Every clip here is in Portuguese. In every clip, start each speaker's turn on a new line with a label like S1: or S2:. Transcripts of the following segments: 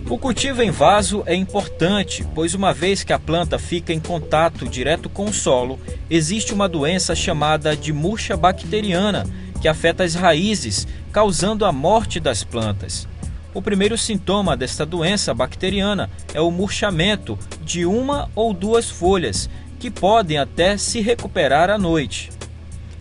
S1: O cultivo em vaso é importante, pois uma vez que a planta fica em contato direto com o solo, existe uma doença chamada de murcha bacteriana, que afeta as raízes, causando a morte das plantas. O primeiro sintoma desta doença bacteriana é o murchamento de uma ou duas folhas, que podem até se recuperar à noite.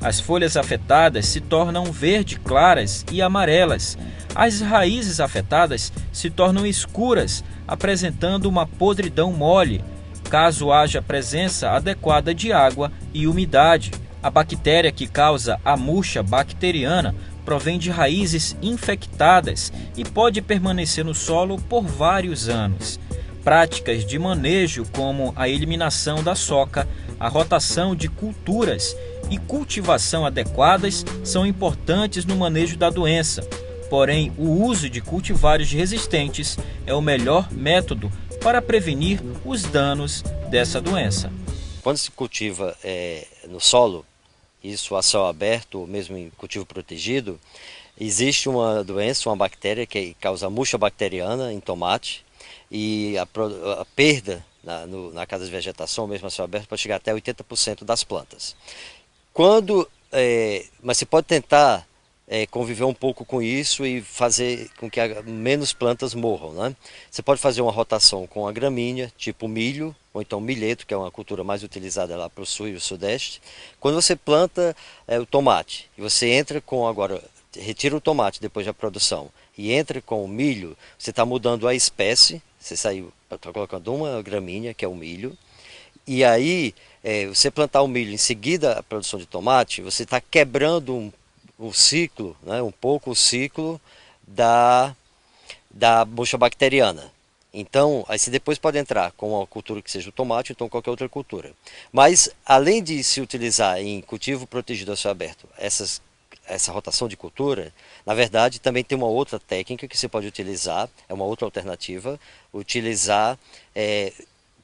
S1: As folhas afetadas se tornam verde claras e amarelas. As raízes afetadas se tornam escuras, apresentando uma podridão mole, caso haja presença adequada de água e umidade. A bactéria que causa a murcha bacteriana provém de raízes infectadas e pode permanecer no solo por vários anos. Práticas de manejo como a eliminação da soca, a rotação de culturas e cultivação adequadas são importantes no manejo da doença. Porém, o uso de cultivares resistentes é o melhor método para prevenir os danos dessa doença.
S2: Quando se cultiva no solo, isso a céu aberto ou mesmo em cultivo protegido, existe uma doença, uma bactéria que causa murcha bacteriana em tomate, e a perda na casa de vegetação, mesmo a céu aberto, pode chegar até 80% das plantas. Mas você pode tentar conviver um pouco com isso e fazer com que menos plantas morram, né? Você pode fazer uma rotação com a gramínea, tipo milho, ou então milheto, que é uma cultura mais utilizada lá para o sul e o sudeste. Quando você planta o tomate, e você entra retira o tomate depois da produção, e entra com o milho, você está mudando a espécie, você está colocando uma gramínea, que é o milho, e aí você plantar o milho em seguida a produção de tomate, você está quebrando o ciclo, né, um pouco o ciclo da murcha bacteriana. Então, aí você depois pode entrar com uma cultura que seja o tomate, ou então qualquer outra cultura. Mas, além de se utilizar em cultivo protegido a céu aberto, essa rotação de cultura, na verdade, também tem uma outra técnica que você pode utilizar, é uma outra alternativa, utilizar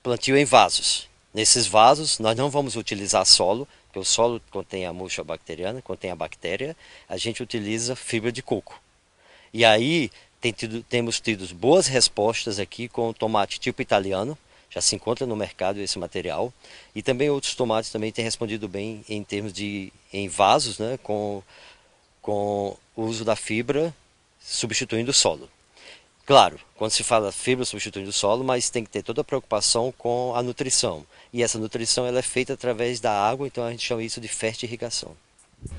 S2: plantio em vasos. Nesses vasos, nós não vamos utilizar solo, porque o solo contém a murcha bacteriana, contém a bactéria, a gente utiliza fibra de coco. E aí temos tido boas respostas aqui com o tomate tipo italiano, já se encontra no mercado esse material, e também outros tomates também têm respondido bem em termos em vasos, né, com o uso da fibra substituindo o solo. Claro, quando se fala fibra substituindo o solo, mas tem que ter toda a preocupação com a nutrição. E essa nutrição ela é feita através da água, então a gente chama isso de fertirrigação.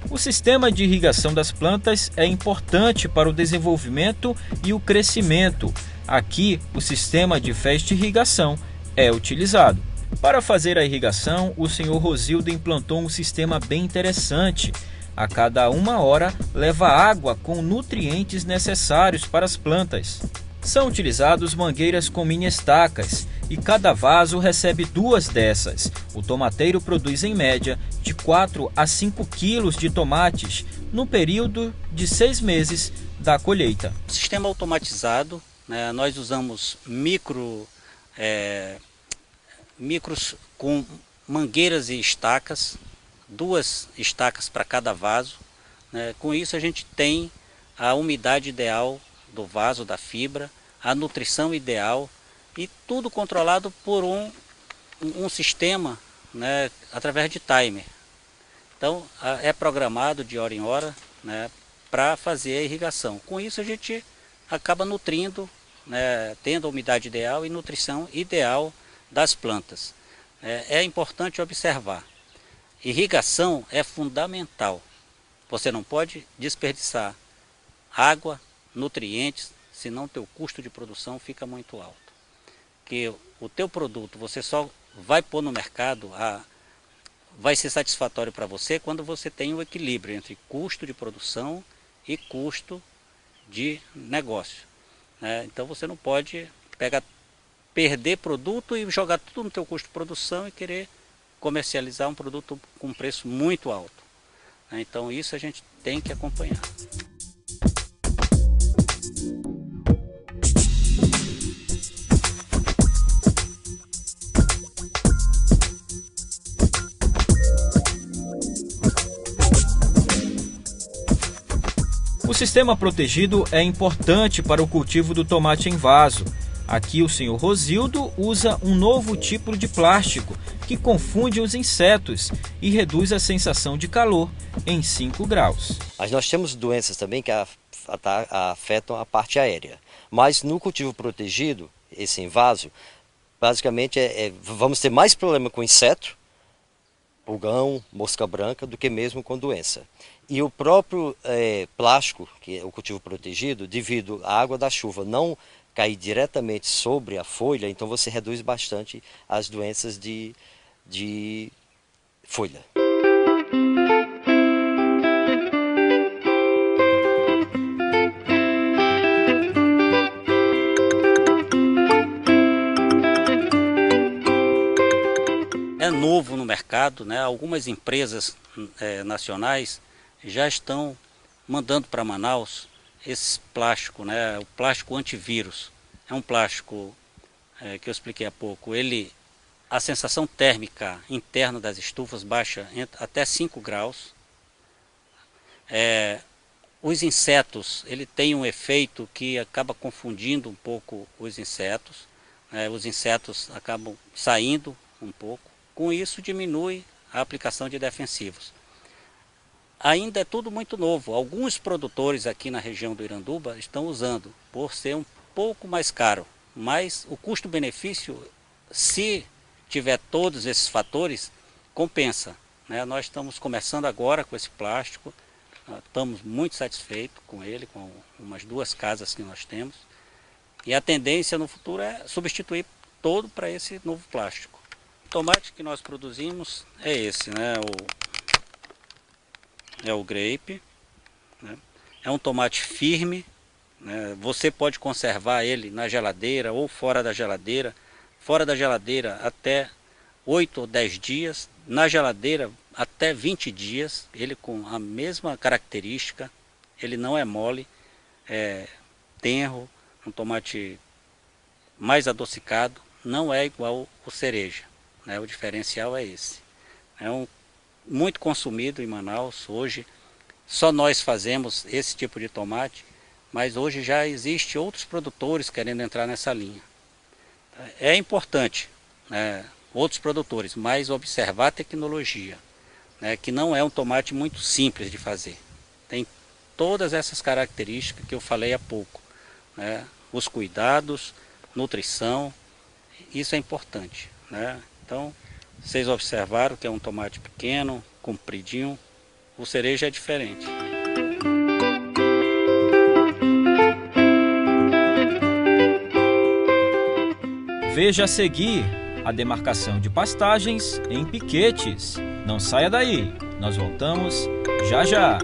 S1: O sistema de irrigação das plantas é importante para o desenvolvimento e o crescimento. Aqui, o sistema de fertirrigação é utilizado. Para fazer a irrigação, o senhor Rosildo implantou um sistema bem interessante. A cada 1 hora, leva água com nutrientes necessários para as plantas. São utilizados mangueiras com mini estacas e cada vaso recebe 2 dessas. O tomateiro produz em média de 4 a 5 quilos de tomates no período de 6 meses da colheita.
S3: Sistema automatizado, né, nós usamos micros com mangueiras e estacas, 2 estacas para cada vaso, né? Com isso a gente tem a umidade ideal do vaso, da fibra, a nutrição ideal e tudo controlado por um sistema, né, através de timer. Então é programado de hora em hora, né, para fazer a irrigação. Com isso a gente acaba nutrindo, né, tendo a umidade ideal e nutrição ideal das plantas. É importante observar. Irrigação é fundamental. Você não pode desperdiçar água, nutrientes, senão teu custo de produção fica muito alto. Que o teu produto você só vai pôr no mercado, vai ser satisfatório para você quando você tem o equilíbrio entre custo de produção e custo de negócio, né? Então você não pode perder produto e jogar tudo no teu custo de produção e querer comercializar um produto com preço muito alto. Então isso a gente tem que acompanhar.
S1: O sistema protegido é importante para o cultivo do tomate em vaso. Aqui o senhor Rosildo usa um novo tipo de plástico que confunde os insetos e reduz a sensação de calor em 5 graus.
S2: Mas nós temos doenças também que afetam a parte aérea. Mas no cultivo protegido, esse em vaso, basicamente vamos ter mais problema com inseto, pulgão, mosca branca, do que mesmo com doença. E o próprio plástico, que é o cultivo protegido, devido à água da chuva não cair diretamente sobre a folha, então você reduz bastante as doenças de folha.
S3: É novo no mercado, né? Algumas empresas nacionais já estão mandando para Manaus esse plástico, né? O plástico antivírus. É um plástico que eu expliquei há pouco. A sensação térmica interna das estufas baixa até 5 graus. Os insetos, ele tem um efeito que acaba confundindo um pouco os insetos. Os insetos acabam saindo um pouco. Com isso diminui a aplicação de defensivos. Ainda é tudo muito novo. Alguns produtores aqui na região do Iranduba estão usando, por ser um pouco mais caro. Mas o custo-benefício, se tiver todos esses fatores, compensa, né? Nós estamos começando agora com esse plástico, estamos muito satisfeitos com ele, com umas 2 casas que nós temos. E a tendência no futuro é substituir todo para esse novo plástico. O tomate que nós produzimos é esse, né? É o grape, né? É um tomate firme, né? Você pode conservar ele na geladeira ou fora da geladeira. Fora da geladeira até 8 ou 10 dias, na geladeira até 20 dias, ele com a mesma característica, ele não é mole, é tenro, um tomate mais adocicado, não é igual o cereja, né? O diferencial é esse. É muito consumido em Manaus hoje, só nós fazemos esse tipo de tomate, mas hoje já existe outros produtores querendo entrar nessa linha. É importante, né, outros produtores, mas observar a tecnologia, né, que não é um tomate muito simples de fazer. Tem todas essas características que eu falei há pouco, né, os cuidados, nutrição, isso é importante, né? Então, vocês observaram que é um tomate pequeno, compridinho, o cereja é diferente.
S1: Veja a seguir a demarcação de pastagens em piquetes. Não saia daí, nós voltamos já já.